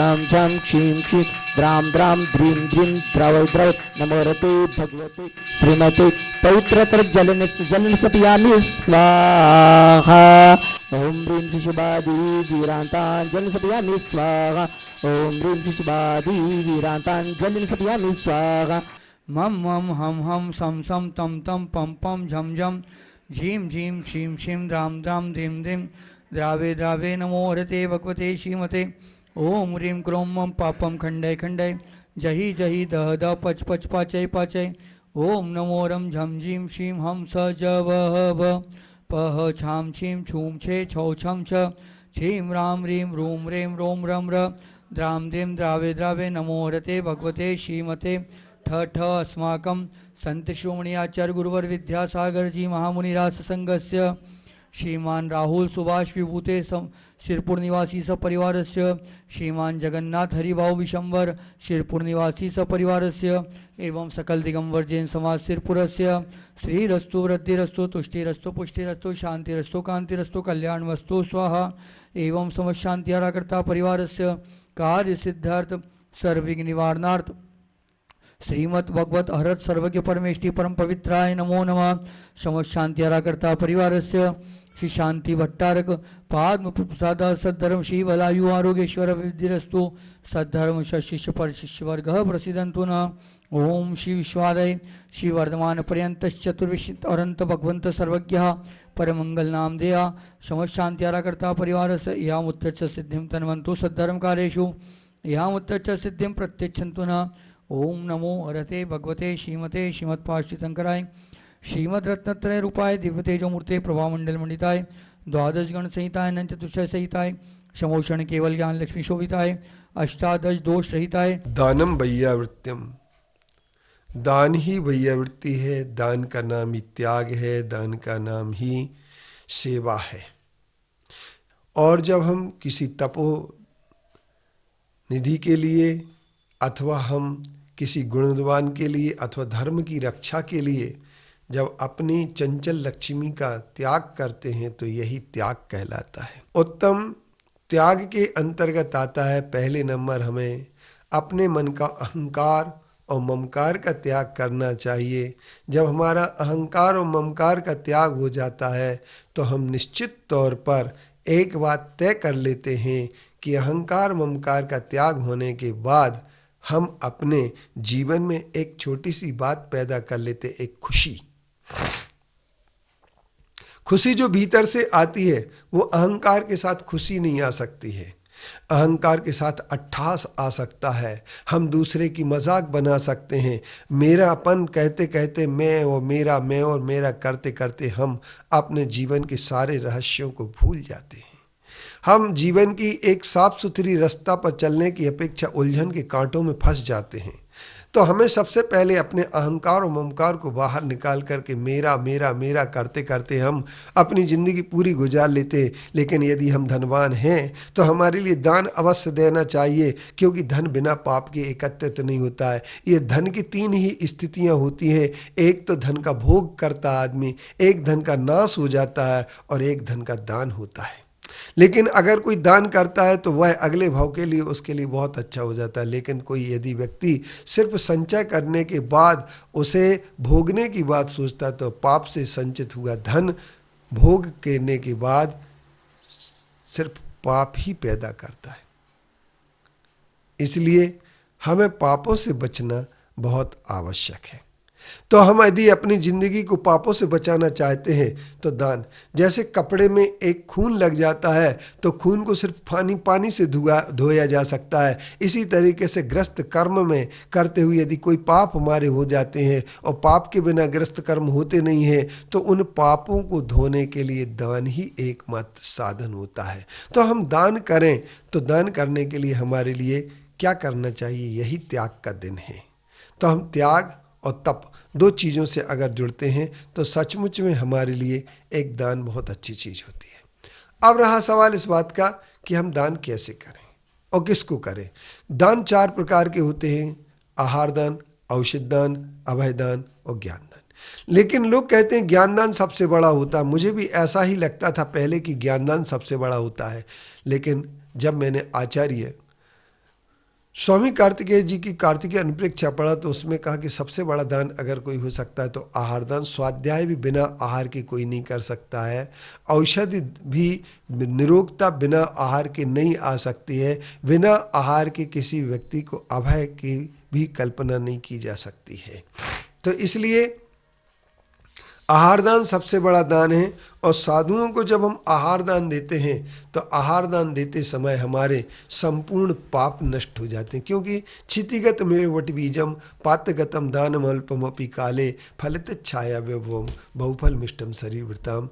छम छम क्षीं क्षीं द्रां द्रां द्रीं द्रीं द्रव द्रव नमो रते भगवते श्रीमते पवित्रतर जलन सपयामि स्वाहा। ओम ह्रीं शिशुबाधी वीरांतां जलन सपयामि स्वाहा। ओम ह्रीं शिशुबाधी वीरांतां जलन सपयामि स्वाहा। मम मम हम हम सम सम तम तम पम पम झम झम झीं झीं शीं शीं द्रां द्रां द्रीं द्रीं द्रावे द्रावे नमो हरते भगवते श्रीमते। ओम ह्रीं क्रों मम पापम खंडय खंडय जहि जहि दह दह पच पच पाचय पाचय। ओम नमो रम झम झीं शीं हम स ज वह व पह छाम छीं छूम छे छौ छम छ छीं राम ह्रीं रूम ह्रीं रोम रम र द्रां द्रीं द्रावे द्रावे नमो हरते भगवते श्रीमते। ठ ठ अस्माकं संत श्रोमणी आचार्य गुरुवर विद्यासागर जी महामुनिरास संघस्य श्रीमान राहुल सुभाष विभूते शिरपुर निवासी सपरिवारस्य श्रीमान जगन्नाथ हरिभाव विशंवर शिरपुर निवासी सपरिवारस्य एवं सकल दिगंबर जैन समाज शिरपुरस्य श्रीरस्तु वृद्धिरस्तु तुष्टिरस्तु पुष्टिरस्तु शांतिरस्तु कांतिरस्तु कल्याणमस्तु स्वाहा। एवं समशांति आराकर्ता परिवारस्य कार्य सिद्धार्थ सर्वविघ्न निवारणार्थ श्रीमद भगवत हरत सर्वज्ञ परमेष्टि परम पवित्राय नमो नमः। समशांति आराकर्ता परिवारस्य श्री शांति भट्टारक पाद्म प्रसाद सद्धर्म श्री वलायु आरोग्येश्वर विद्धिरस्तु सद्धर्म शिष्य पर शिष्य वर्ग प्रसिद्धंतु न। ओम श्री विश्वादय श्री वर्धमान पर्यंत चतुर्विशित अनंत भगवंत सर्वज्ञ परमंगल नाम देया समशांति आराकर्ता परिवार से या मुत्तच सिद्धिं तन्वंतु सद्धर्म कालेषु या मुत्तच सिद्धिं प्रत्यक्षन्तु न। ओम नमो हरते भगवते श्रीमते श्रीमत्पार्श्वतीर्थंकराय श्रीमद रत्नत्रय रूपाय दिव्य तेजोमूर्ते प्रभामंडल मंडिताय द्वादश गण संहिताय अनंत चतुष्टय संहिताय समोषण केवल ज्ञान लक्ष्मी शोभिताय अष्टादश दोष रहिताय। दानम वैयावृत्यम, दान ही वैयावृत्ति है, दान का नाम ही त्याग है, दान का नाम ही सेवा है। और जब हम किसी तपो निधि के लिए अथवा हम किसी गुणवान के लिए अथवा धर्म की रक्षा के लिए जब अपनी चंचल लक्ष्मी का त्याग करते हैं तो यही त्याग कहलाता है। उत्तम त्याग के अंतर्गत आता है पहले नंबर हमें अपने मन का अहंकार और ममकार का त्याग करना चाहिए। जब हमारा अहंकार और ममकार का त्याग हो जाता है तो हम निश्चित तौर पर एक बात तय कर लेते हैं कि अहंकार ममकार का त्याग होने के बाद हम अपने जीवन में एक छोटी सी बात पैदा कर लेते, एक खुशी। खुशी जो भीतर से आती है वो अहंकार के साथ खुशी नहीं आ सकती है। अहंकार के साथ अट्ठास आ सकता है, हम दूसरे की मजाक बना सकते हैं। मेरापन कहते कहते मैं और मेरा करते करते हम अपने जीवन के सारे रहस्यों को भूल जाते हैं। हम जीवन की एक साफ सुथरी रास्ता पर चलने की अपेक्षा उलझन के कांटों में फंस जाते हैं। तो हमें सबसे पहले अपने अहंकार और ममकार को बाहर निकाल करके मेरा करते करते हम अपनी ज़िंदगी पूरी गुजार लेते हैं। लेकिन यदि हम धनवान हैं तो हमारे लिए दान अवश्य देना चाहिए, क्योंकि धन बिना पाप के एकत्रित नहीं होता है। ये धन की तीन ही स्थितियां होती हैं, एक तो धन का भोग करता आदमी, एक धन का नाश हो जाता है और एक धन का दान होता है। लेकिन अगर कोई दान करता है तो वह अगले भाव के लिए उसके लिए बहुत अच्छा हो जाता है। लेकिन कोई यदि व्यक्ति सिर्फ संचय करने के बाद उसे भोगने की बात सोचता है तो पाप से संचित हुआ धन भोग करने के बाद सिर्फ पाप ही पैदा करता है। इसलिए हमें पापों से बचना बहुत आवश्यक है। तो हम यदि अपनी ज़िंदगी को पापों से बचाना चाहते हैं तो दान, जैसे कपड़े में एक खून लग जाता है तो खून को सिर्फ पानी से धोया जा सकता है। इसी तरीके से ग्रस्त कर्म में करते हुए यदि कोई पाप हमारे हो जाते हैं और पाप के बिना ग्रस्त कर्म होते नहीं हैं तो उन पापों को धोने के लिए दान ही एकमात्र साधन होता है। तो हम दान करें तो दान करने के लिए हमारे लिए क्या करना चाहिए? यही त्याग का दिन है। तो हम त्याग और तप दो चीज़ों से अगर जुड़ते हैं तो सचमुच में हमारे लिए एक दान बहुत अच्छी चीज़ होती है। अब रहा सवाल इस बात का कि हम दान कैसे करें और किसको करें। दान चार प्रकार के होते हैं: आहार दान, औषध दान, अभय दान और ज्ञान दान। लेकिन लोग कहते हैं ज्ञान दान सबसे बड़ा होता है। मुझे भी ऐसा ही लगता था पहले कि ज्ञान दान सबसे बड़ा होता है। लेकिन जब मैंने आचार्य स्वामी कार्तिकेय जी की कार्तिकेय अनुप्रेक्षा पढ़ा तो उसमें कहा कि सबसे बड़ा दान अगर कोई हो सकता है तो आहार दान। स्वाध्याय भी बिना आहार के कोई नहीं कर सकता है। औषधि भी निरोगता बिना आहार के नहीं आ सकती है। बिना आहार के किसी व्यक्ति को अभय की भी कल्पना नहीं की जा सकती है। तो इसलिए आहार दान सबसे बड़ा दान है। और साधुओं को जब हम आहार दान देते हैं तो आहार दान देते समय हमारे संपूर्ण पाप नष्ट हो जाते हैं, क्योंकि क्षितिगत मेवट बीजम पातगतम दानम अल्पमपि काले फलित छाया विभवम बहुफल मिष्टम शरीरवृताम।